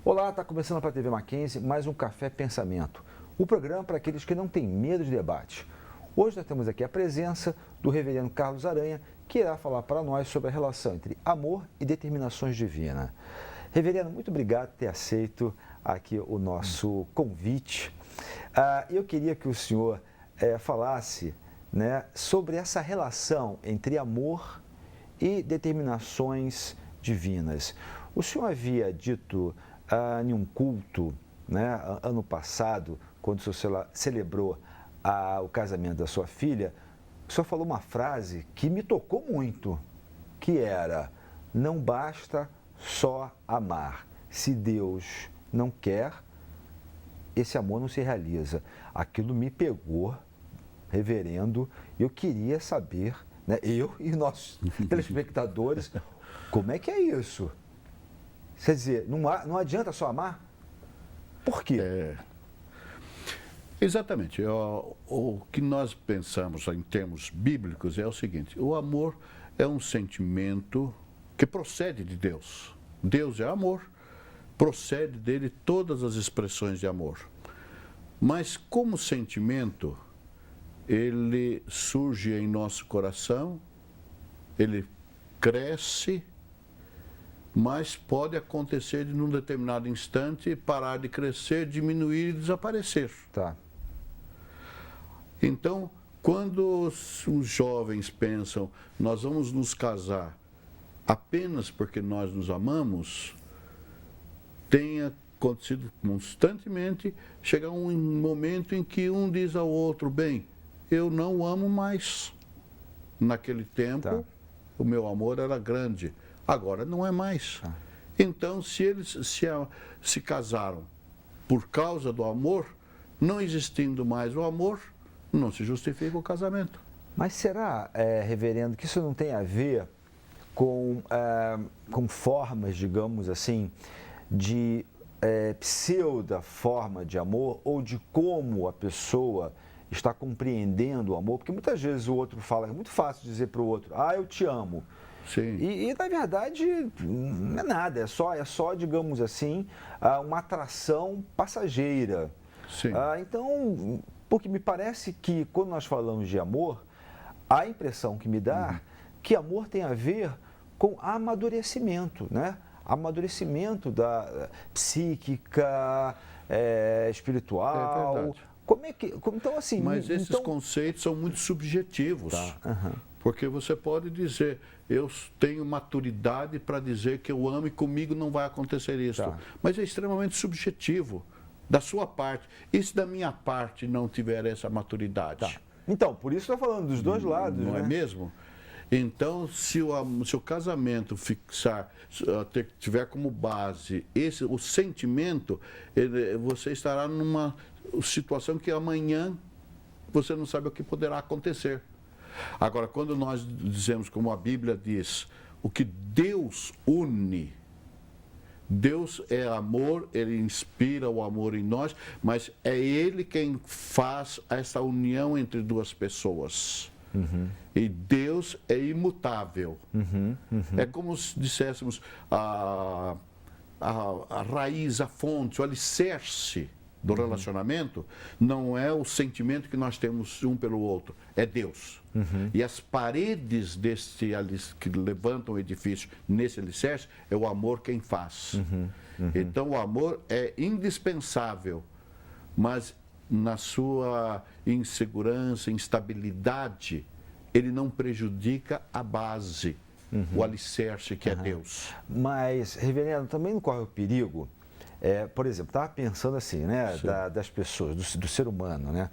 Olá, está começando para a TV Mackenzie mais um Café Pensamento, o programa para aqueles que não têm medo de debate. Hoje nós temos aqui a presença do reverendo Carlos Aranha, que irá falar para nós sobre a relação entre amor e determinações divinas. Reverendo, muito obrigado por ter aceito aqui o nosso convite. Eu queria que o senhor falasse, né, sobre essa relação entre amor e determinações divinas. O senhor havia dito em um culto, né, ano passado, quando o senhor celebrou o casamento da sua filha, o senhor falou uma frase que me tocou muito, que era: não basta só amar. Se Deus não quer, esse amor não se realiza. Aquilo me pegou, reverendo, eu queria saber, né, eu e nossos telespectadores, como é que é isso? Quer dizer, não adianta só amar? Por quê? Exatamente. O que nós pensamos em termos bíblicos é o seguinte: o amor é um sentimento que procede de Deus. Deus é amor, procede dele todas as expressões de amor. Mas como sentimento, ele surge em nosso coração, ele cresce, mas pode acontecer de num determinado instante parar de crescer, diminuir e desaparecer. Tá. Então, quando os jovens pensam, nós vamos nos casar apenas porque nós nos amamos, tem acontecido constantemente, chegar um momento em que um diz ao outro: bem, eu não o amo mais. Naquele tempo, o meu amor era grande, agora não é mais. Então, se eles se casaram por causa do amor, não existindo mais o amor, não se justifica o casamento. Mas será, reverendo, que isso não tem a ver com formas, digamos assim, de pseudo forma de amor, ou de como a pessoa está compreendendo o amor? Porque muitas vezes o outro fala, é muito fácil dizer para o outro: eu te amo. Sim. E na verdade não é nada, é só, digamos assim, uma atração passageira. Sim. Então, porque me parece que quando nós falamos de amor, a impressão que me dá que amor tem a ver com amadurecimento, né? Amadurecimento da psíquica, espiritual. É verdade. Então, assim... Mas esses conceitos são muito subjetivos. Porque você pode dizer: eu tenho maturidade para dizer que eu amo e comigo não vai acontecer isso. Mas é extremamente subjetivo da sua parte. E se da minha parte não tiver essa maturidade? Então, por isso estou falando dos dois lados. Não né? é mesmo? Então, se o casamento tiver como base o sentimento, você estará numa situação que amanhã você não sabe o que poderá acontecer. Agora, quando nós dizemos, como a Bíblia diz, o que Deus une, Deus é amor, Ele inspira o amor em nós, mas é Ele quem faz essa união entre duas pessoas. E Deus é imutável. É como se disséssemos a raiz, a fonte, o alicerce do relacionamento não é o sentimento que nós temos um pelo outro, é Deus. E as paredes que levantam o edifício nesse alicerce é o amor quem faz. Então o amor é indispensável, mas na sua insegurança, instabilidade, ele não prejudica a base, o alicerce que é Deus. Mas, reverendo, também não corre o perigo, por exemplo, estava pensando assim, né, das pessoas, do ser humano, né?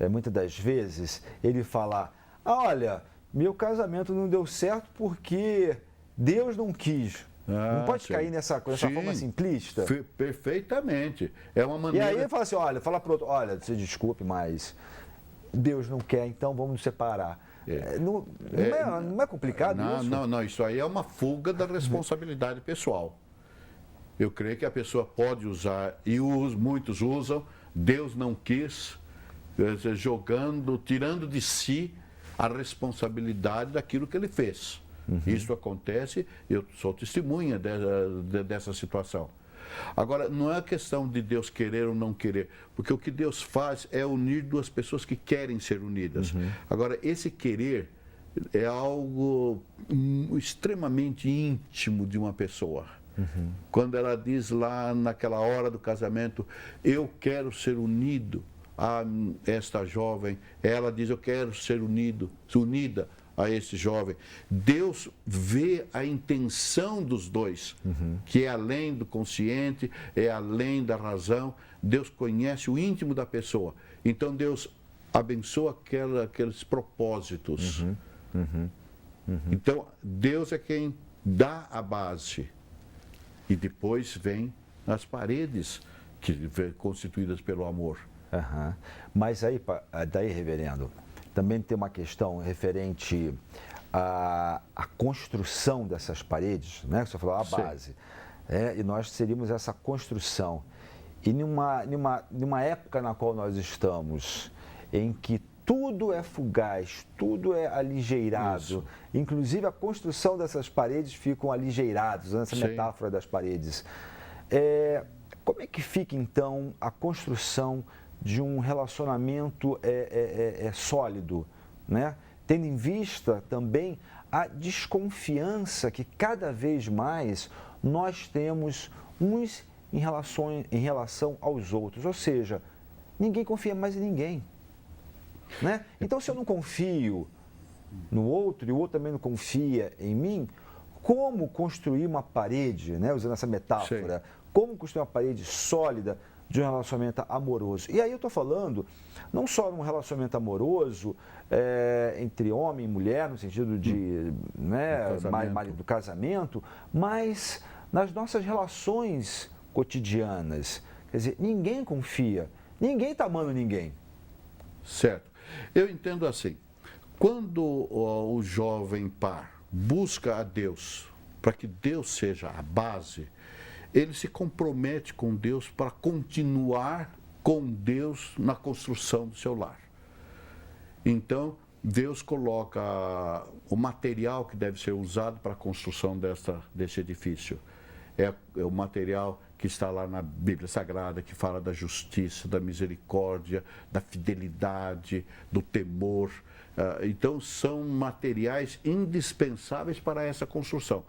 Muitas das vezes ele fala: olha, meu casamento não deu certo porque Deus não quis. Não pode cair nessa forma simplista? Perfeitamente. É uma maneira... E aí ele fala assim: olha, fala para o outro: olha, você desculpe, mas Deus não quer, então vamos nos separar. Não é complicado isso? Não, isso aí é uma fuga da responsabilidade pessoal. Eu creio que a pessoa pode usar, e muitos usam, Deus não quis, tirando de si a responsabilidade daquilo que ele fez. Isso acontece, eu sou testemunha dessa situação. Agora, não é a questão de Deus querer ou não querer, porque o que Deus faz é unir duas pessoas que querem ser unidas. Agora, esse querer é algo extremamente íntimo de uma pessoa. Quando ela diz lá naquela hora do casamento, eu quero ser unido a esta jovem, ela diz, eu quero ser unida a esse jovem. Deus vê a intenção dos dois, que é além do consciente, é além da razão. Deus conhece o íntimo da pessoa. Então Deus abençoa aqueles propósitos. Então Deus é quem dá a base. E depois vem as paredes constituídas pelo amor. Mas aí, daí, reverendo, também tem uma questão referente à construção dessas paredes, né? Que você falou, a base. E nós seríamos essa construção. E numa época na qual nós estamos, em que tudo é fugaz, tudo é aligeirado, inclusive a construção dessas paredes ficam aligeiradas, essa metáfora das paredes. Como é que fica, então, a construção de um relacionamento sólido, né? Tendo em vista também a desconfiança que cada vez mais nós temos uns em relação aos outros, ou seja, ninguém confia mais em ninguém, né? Então, se eu não confio no outro e o outro também não confia em mim, como construir uma parede, né? Usando essa metáfora, como construir uma parede sólida de um relacionamento amoroso? E aí eu estou falando não só num relacionamento amoroso entre homem e mulher, no sentido de do casamento, mas nas nossas relações cotidianas. Quer dizer, ninguém confia, ninguém está amando ninguém. Certo. Eu entendo assim, quando o jovem par busca a Deus, para que Deus seja a base, ele se compromete com Deus para continuar com Deus na construção do seu lar. Então, Deus coloca o material que deve ser usado para a construção desse edifício. É o material que está lá na Bíblia Sagrada, que fala da justiça, da misericórdia, da fidelidade, do temor. Então, são materiais indispensáveis para essa construção.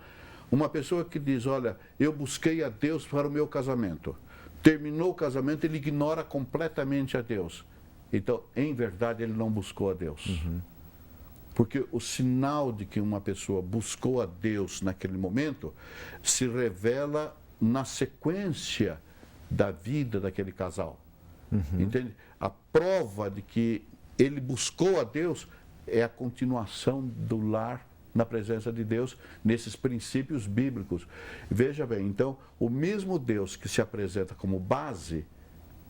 Uma pessoa que diz, olha, eu busquei a Deus para o meu casamento. Terminou o casamento, ele ignora completamente a Deus. Então, em verdade, ele não buscou a Deus. Porque o sinal de que uma pessoa buscou a Deus naquele momento se revela na sequência da vida daquele casal. Entende? A prova de que ele buscou a Deus é a continuação do lar na presença de Deus, nesses princípios bíblicos. Veja bem, então, o mesmo Deus que se apresenta como base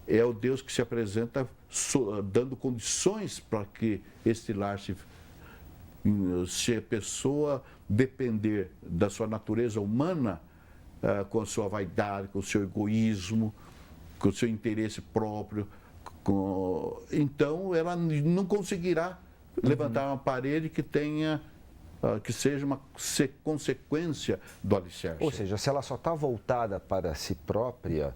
é o Deus que se apresenta dando condições para que este lar se a pessoa depender da sua natureza humana, com a sua vaidade, com o seu egoísmo, com o seu interesse próprio, então ela não conseguirá levantar uma parede que seja uma consequência do alicerce. Ou seja, se ela só está voltada para si própria,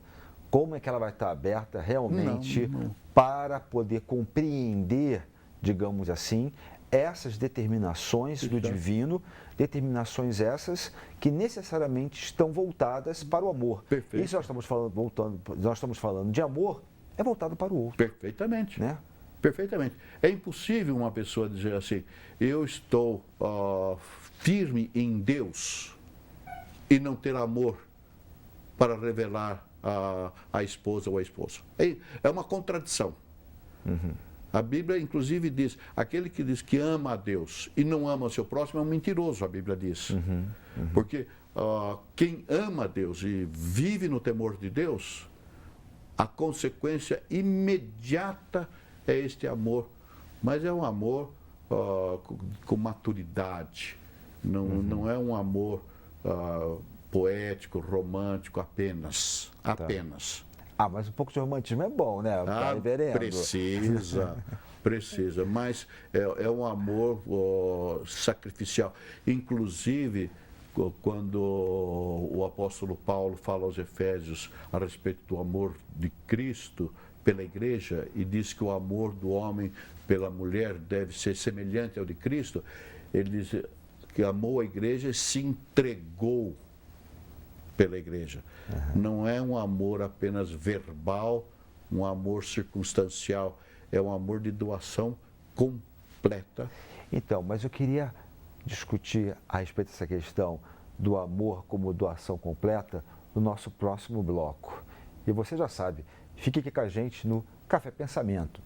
como é que ela vai estar aberta realmente para poder compreender, digamos assim, essas determinações do divino, determinações essas que necessariamente estão voltadas para o amor. Perfeito. E se nós estamos falando de amor, é voltado para o outro. Perfeitamente. Né? Perfeitamente. É impossível uma pessoa dizer assim, eu estou firme em Deus e não ter amor para revelar a esposa ou a esposa. É uma contradição. A Bíblia, inclusive, diz, aquele que diz que ama a Deus e não ama o seu próximo é um mentiroso, a Bíblia diz. Porque quem ama a Deus e vive no temor de Deus, a consequência imediata é este amor. Mas é um amor com maturidade, não é um amor poético, romântico apenas. Mas um pouco de romantismo é bom, né, reverendo? Precisa, mas é um amor sacrificial. Inclusive, quando o apóstolo Paulo fala aos Efésios a respeito do amor de Cristo pela igreja e diz que o amor do homem pela mulher deve ser semelhante ao de Cristo, ele diz que amou a igreja e se entregou pela igreja. Não é um amor apenas verbal, um amor circunstancial, é um amor de doação completa. Então, mas eu queria discutir a respeito dessa questão do amor como doação completa no nosso próximo bloco. E você já sabe, fique aqui com a gente no Café Pensamento.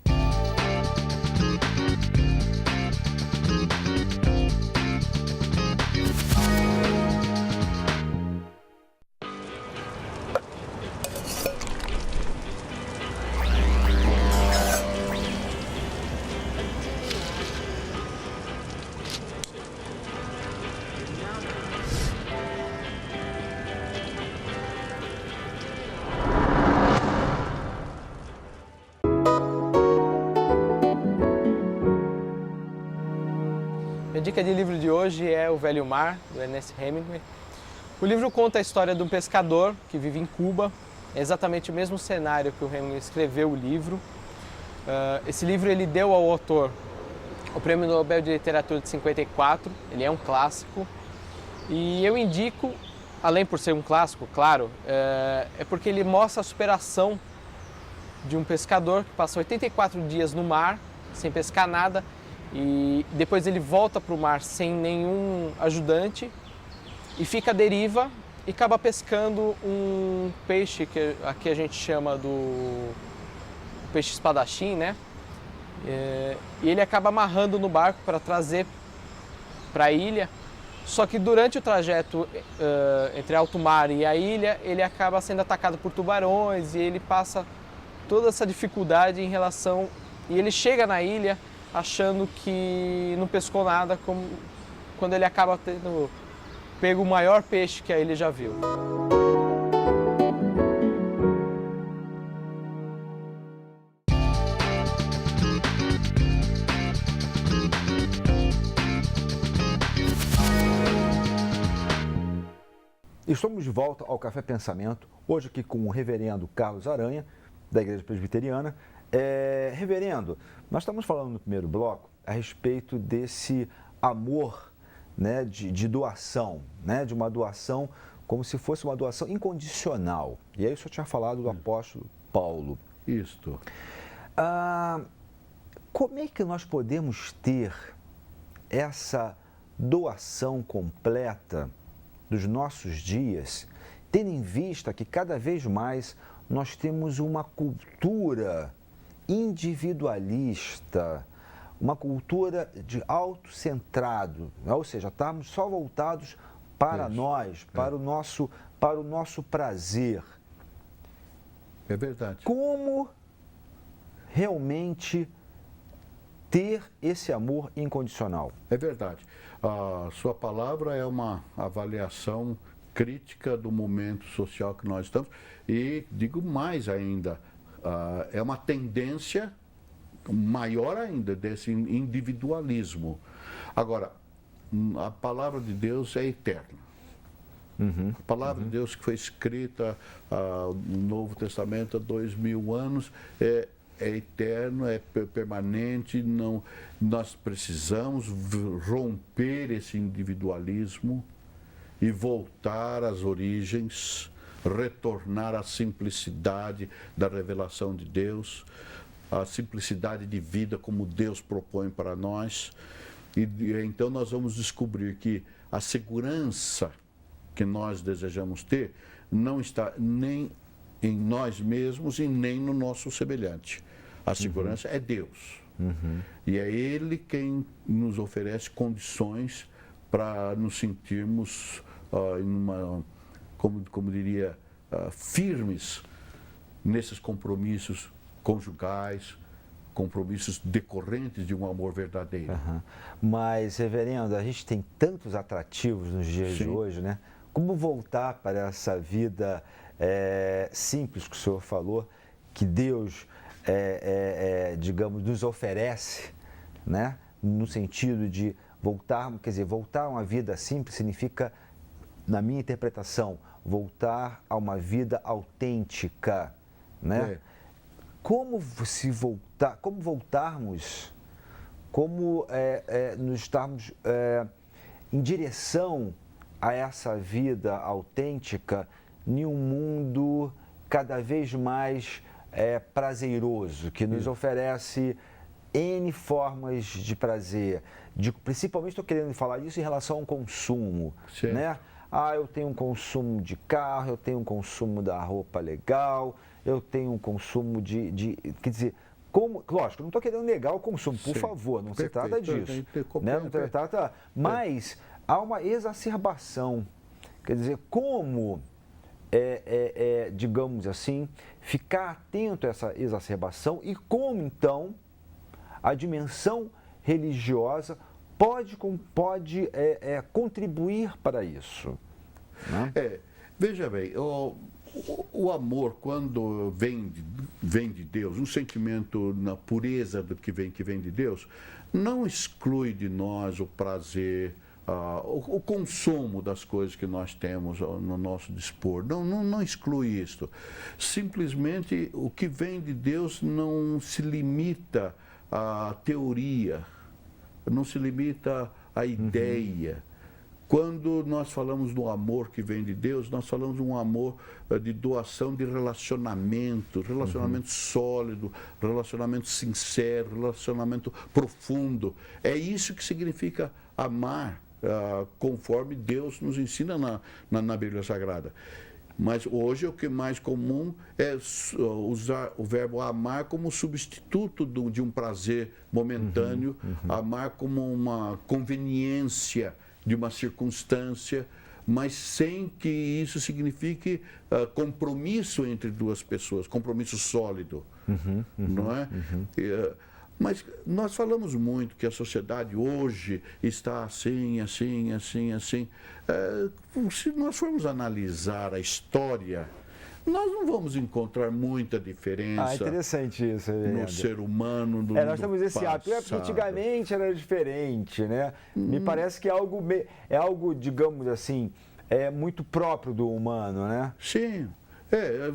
A dica de livro de hoje é O Velho Mar, do Ernest Hemingway. O livro conta a história de um pescador que vive em Cuba. É exatamente o mesmo cenário que o Hemingway escreveu o livro. Esse livro ele deu ao autor o Prêmio Nobel de Literatura de 54. Ele é um clássico. E eu indico, além por ser um clássico, claro, é porque ele mostra a superação de um pescador que passa 84 dias no mar, sem pescar nada, e depois ele volta para o mar sem nenhum ajudante e fica à deriva e acaba pescando um peixe que aqui a gente chama do peixe espadachim, né? E ele acaba amarrando no barco para trazer para a ilha. Só que durante o trajeto entre alto mar e a ilha, ele acaba sendo atacado por tubarões e ele passa toda essa dificuldade em relação... E ele chega na ilha achando que não pescou nada, quando ele acaba tendo pego o maior peixe que a ilha já viu. Estamos de volta ao Café Pensamento, hoje aqui com o reverendo Carlos Aranha, da Igreja Presbiteriana. Reverendo, nós estamos falando no primeiro bloco a respeito desse amor, né, de doação, né, de uma doação como se fosse uma doação incondicional. E aí o senhor tinha falado do apóstolo Paulo. Isto. Como é que nós podemos ter essa doação completa dos nossos dias, tendo em vista que cada vez mais nós temos uma cultura individualista, uma cultura de autocentrado, né? Ou seja, estamos só voltados para nós, para o nosso prazer. É verdade. Como realmente ter esse amor incondicional? É verdade. A sua palavra é uma avaliação crítica do momento social que nós estamos e digo mais ainda, é uma tendência maior ainda desse individualismo. Agora, a palavra de Deus é eterna. A palavra de Deus que foi escrita no Novo Testamento há 2000 anos é eterno, é permanente. Não, nós precisamos romper esse individualismo e voltar às origens, retornar à simplicidade da revelação de Deus, a simplicidade de vida como Deus propõe para nós. E então nós vamos descobrir que a segurança que nós desejamos ter não está nem em nós mesmos e nem no nosso semelhante. A segurança é Deus. E é Ele quem nos oferece condições para nos sentirmos, como diria, firmes nesses compromissos conjugais, compromissos decorrentes de um amor verdadeiro. Mas, reverendo, a gente tem tantos atrativos nos dias de hoje, né? Como voltar para essa vida simples que o senhor falou, que Deus, digamos, nos oferece, né? No sentido de voltar, quer dizer, voltar a uma vida simples significa na minha interpretação, voltar a uma vida autêntica, né? Como voltarmos, como nos estarmos em direção a essa vida autêntica em um mundo cada vez mais prazeroso, que nos oferece N formas de prazer. Principalmente estou querendo falar disso em relação ao consumo, né? Eu tenho um consumo de carro, eu tenho um consumo da roupa legal, eu tenho um consumo quer dizer, lógico, não estou querendo negar o consumo, por favor, não se trata disso, né? Não se trata, mas há uma exacerbação, quer dizer, como, digamos assim, ficar atento a essa exacerbação e como, então, a dimensão religiosa pode contribuir para isso, né? Veja bem, o amor, quando vem de Deus, um sentimento na pureza do que vem de Deus, não exclui de nós o prazer, o consumo das coisas que nós temos no nosso dispor. Não exclui isso. Simplesmente o que vem de Deus não se limita à teoria, não se limita à ideia. Quando nós falamos do amor que vem de Deus, nós falamos de um amor de doação de relacionamento sólido, relacionamento sincero, relacionamento profundo. É isso que significa amar, conforme Deus nos ensina na Bíblia Sagrada. Mas hoje o que é mais comum é usar o verbo amar como substituto de um prazer momentâneo, amar como uma conveniência de uma circunstância, mas sem que isso signifique compromisso entre duas pessoas, compromisso sólido, não é? Mas nós falamos muito que a sociedade hoje está assim. Se nós formos analisar a história, nós não vamos encontrar muita diferença. Interessante isso, no ser humano do nós temos esse hábito, porque antigamente era diferente, né? Me parece que é algo, digamos assim, muito próprio do humano, né? Sim.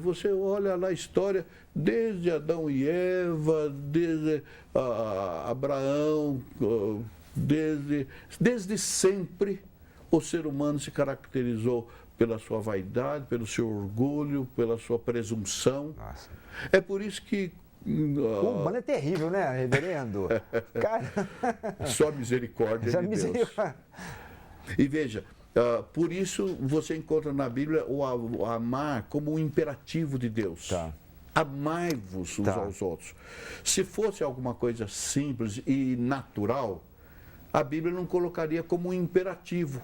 Você olha lá a história, desde Adão e Eva, desde Abraão, desde sempre o ser humano se caracterizou pela sua vaidade, pelo seu orgulho, pela sua presunção. Nossa. É por isso que... O humano é terrível, né, reverendo? Cara... Só misericórdia de Deus. E veja, por isso você encontra na Bíblia o amar como um imperativo de Deus. Tá. Amai-vos uns aos outros. Se fosse alguma coisa simples e natural, a Bíblia não colocaria como um imperativo.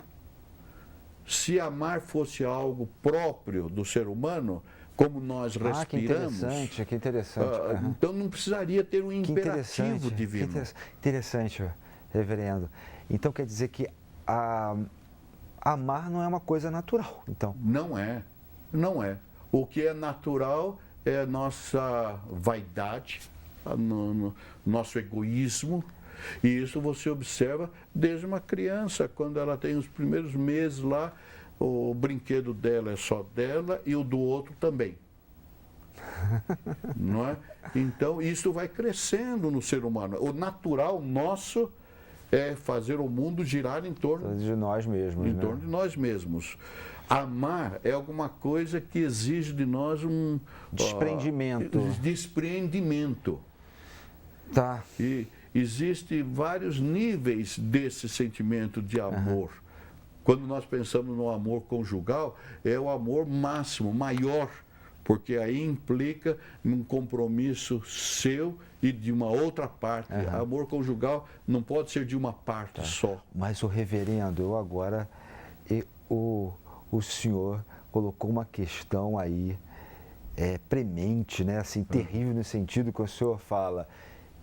Se amar fosse algo próprio do ser humano, como nós respiramos... Que interessante. Então não precisaria ter um imperativo divino. Interessante, reverendo. Então quer dizer que amar não é uma coisa natural, então? Não é. O que é natural é a nossa vaidade, nosso egoísmo. E isso você observa desde uma criança, quando ela tem os primeiros meses lá, o brinquedo dela é só dela e o do outro também. Não é? Então, isso vai crescendo no ser humano. O natural nosso é fazer o mundo girar em torno de nós mesmos. Em torno de nós mesmos. Amar é alguma coisa que exige de nós um desprendimento. Desprendimento. Tá. E existem vários níveis desse sentimento de amor. Quando nós pensamos no amor conjugal, é o amor máximo, maior, porque aí implica um compromisso seu e de uma outra parte. Amor conjugal não pode ser de uma parte só. Mas o reverendo, o senhor colocou uma questão aí premente, né? Assim, terrível no sentido que o senhor fala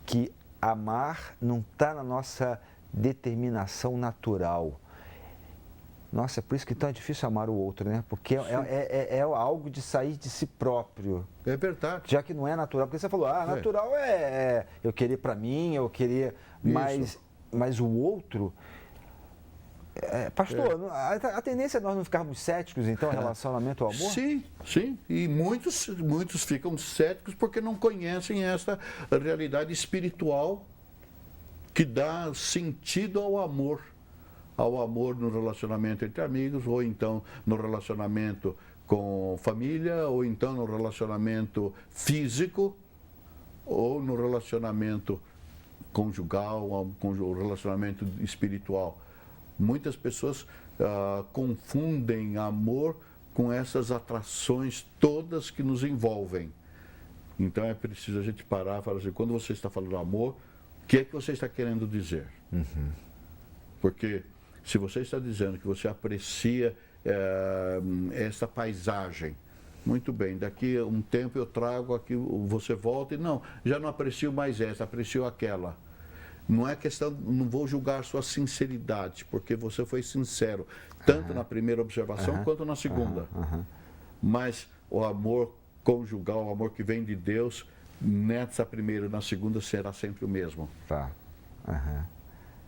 que amar não está na nossa determinação natural. Nossa, é por isso que então é difícil amar o outro, né? Porque é algo de sair de si próprio. É verdade. Já que não é natural. Porque você falou, natural eu queria para mim, eu queria... Mas o outro Pastor, a tendência é nós não ficarmos céticos, então, em relação ao relacionamento ao amor? Sim, sim. E muitos ficam céticos porque não conhecem essa realidade espiritual que dá sentido ao amor. Ao amor no relacionamento entre amigos, ou então no relacionamento com família, ou então no relacionamento físico, ou no relacionamento conjugal, com o relacionamento espiritual. Muitas pessoas confundem amor com essas atrações todas que nos envolvem. Então é preciso a gente parar e falar assim, quando você está falando amor, o que é que você está querendo dizer? Uhum. Porque se você está dizendo que você aprecia essa paisagem, muito bem, daqui a um tempo eu trago aqui, você volta e não, já não aprecio mais essa, aprecio aquela. Não é questão, não vou julgar sua sinceridade, porque você foi sincero, tanto na primeira observação quanto na segunda. Mas o amor conjugal, o amor que vem de Deus, nessa primeira e na segunda será sempre o mesmo. Tá.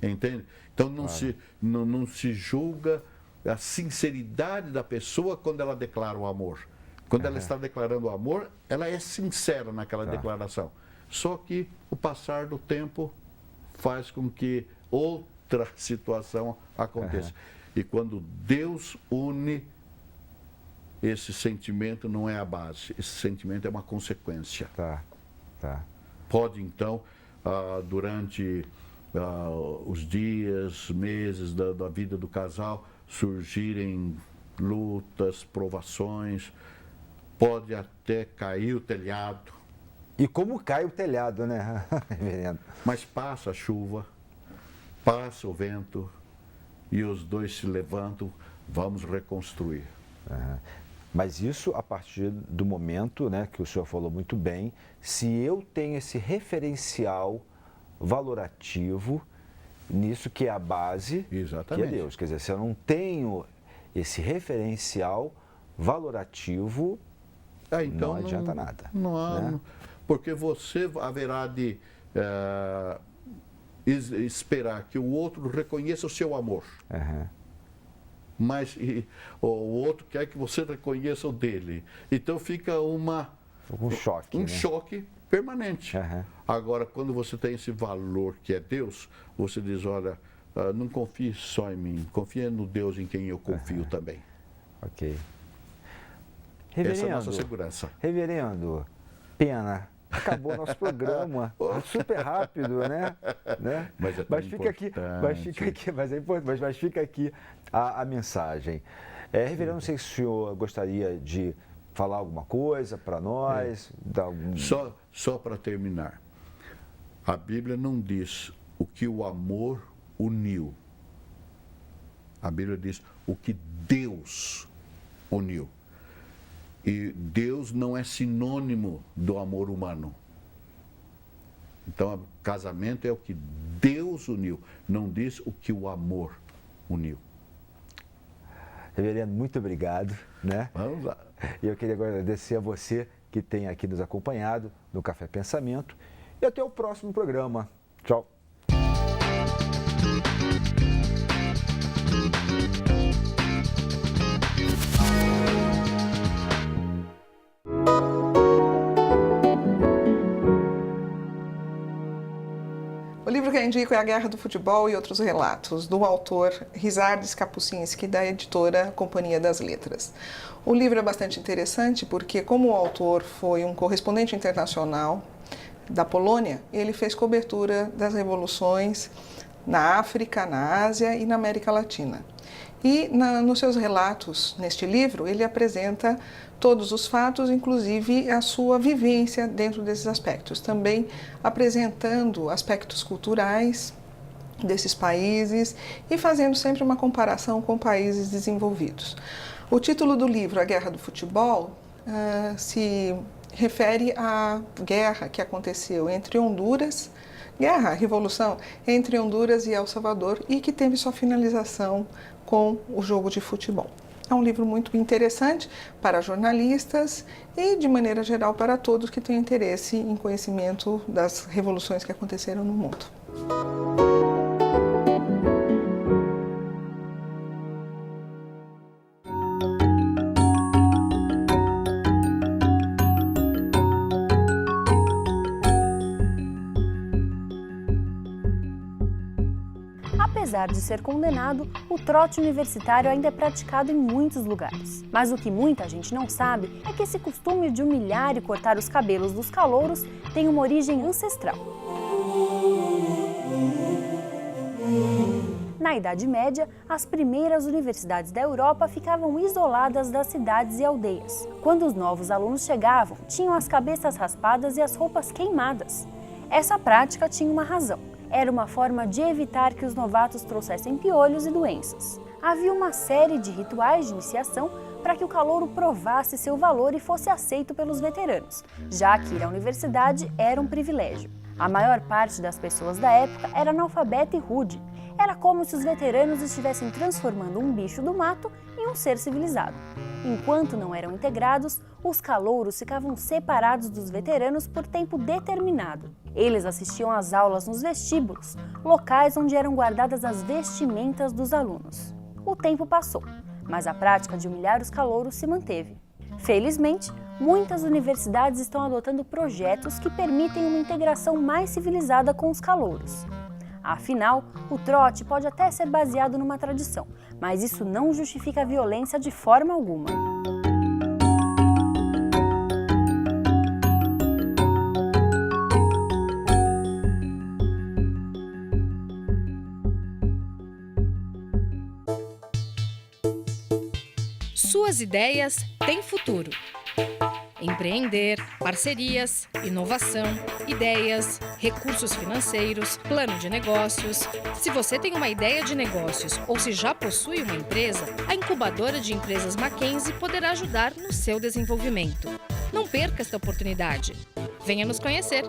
Entende? Então não se julga a sinceridade da pessoa quando ela declara o amor. Quando ela está declarando o amor, ela é sincera naquela declaração. Só que o passar do tempo faz com que outra situação aconteça. E quando Deus une, esse sentimento não é a base, esse sentimento é uma consequência. Pode então, durante os dias, meses da vida do casal, surgirem lutas, provações, pode até cair o telhado. E como cai o telhado, né, reverendo? Mas passa a chuva, passa o vento e os dois se levantam, vamos reconstruir. Mas isso a partir do momento, né, que o senhor falou muito bem, se eu tenho esse referencial valorativo nisso que é a base, exatamente, que é Deus. Quer dizer, se eu não tenho esse referencial valorativo, então não adianta nada. Não há, né? Porque você haverá de esperar que o outro reconheça o seu amor. Mas o outro quer que você reconheça o dele. Então fica um choque. Um choque permanente. Agora, quando você tem esse valor que é Deus, você diz, olha, não confie só em mim, confia no Deus em quem eu confio também. Ok. Reverendo, essa é a nossa segurança. Reverendo, pena. Acabou o nosso programa, super rápido, né? Mas fica aqui, mas fica aqui a mensagem. Reverendo, não sei se o senhor gostaria de falar alguma coisa para nós. Só para terminar, a Bíblia não diz o que o amor uniu. A Bíblia diz o que Deus uniu. E Deus não é sinônimo do amor humano. Então, casamento é o que Deus uniu, não diz o que o amor uniu. Reverendo, muito obrigado, né? Vamos lá. E eu queria agradecer a você que tem aqui nos acompanhado no Café Pensamento. E até o próximo programa. Tchau. O livro que eu indico é A Guerra do Futebol e Outros Relatos, do autor Ryszard Kapuscinski, da editora Companhia das Letras. O livro é bastante interessante porque, como o autor foi um correspondente internacional da Polônia, ele fez cobertura das revoluções na África, na Ásia e na América Latina. E nos seus relatos, neste livro, ele apresenta todos os fatos, inclusive a sua vivência dentro desses aspectos. Também apresentando aspectos culturais desses países e fazendo sempre uma comparação com países desenvolvidos. O título do livro, A Guerra do Futebol, se refere à guerra que aconteceu entre Honduras, revolução entre Honduras e El Salvador e que teve sua finalização com o jogo de futebol. É um livro muito interessante para jornalistas e, de maneira geral, para todos que têm interesse em conhecimento das revoluções que aconteceram no mundo. apesar de ser condenado, o trote universitário ainda é praticado em muitos lugares. Mas o que muita gente não sabe é que esse costume de humilhar e cortar os cabelos dos calouros tem uma origem ancestral. Na Idade Média, as primeiras universidades da Europa ficavam isoladas das cidades e aldeias. Quando os novos alunos chegavam, tinham as cabeças raspadas e as roupas queimadas. Essa prática tinha uma razão. Era uma forma de evitar que os novatos trouxessem piolhos e doenças. Havia uma série de rituais de iniciação para que o calouro provasse seu valor e fosse aceito pelos veteranos, já que ir à universidade era um privilégio. A maior parte das pessoas da época era analfabeta e rude. Era como se os veteranos estivessem transformando um bicho do mato em um ser civilizado. Enquanto não eram integrados, os calouros ficavam separados dos veteranos por tempo determinado. Eles assistiam às aulas nos vestíbulos, locais onde eram guardadas as vestimentas dos alunos. O tempo passou, mas a prática de humilhar os calouros se manteve. Felizmente, muitas universidades estão adotando projetos que permitem uma integração mais civilizada com os calouros. Afinal, o trote pode até ser baseado numa tradição, mas isso não justifica a violência de forma alguma. Suas ideias têm futuro. Empreender, parcerias, inovação, ideias, recursos financeiros, plano de negócios. Se você tem uma ideia de negócios ou se já possui uma empresa, a incubadora de empresas Mackenzie poderá ajudar no seu desenvolvimento. Não perca esta oportunidade. Venha nos conhecer!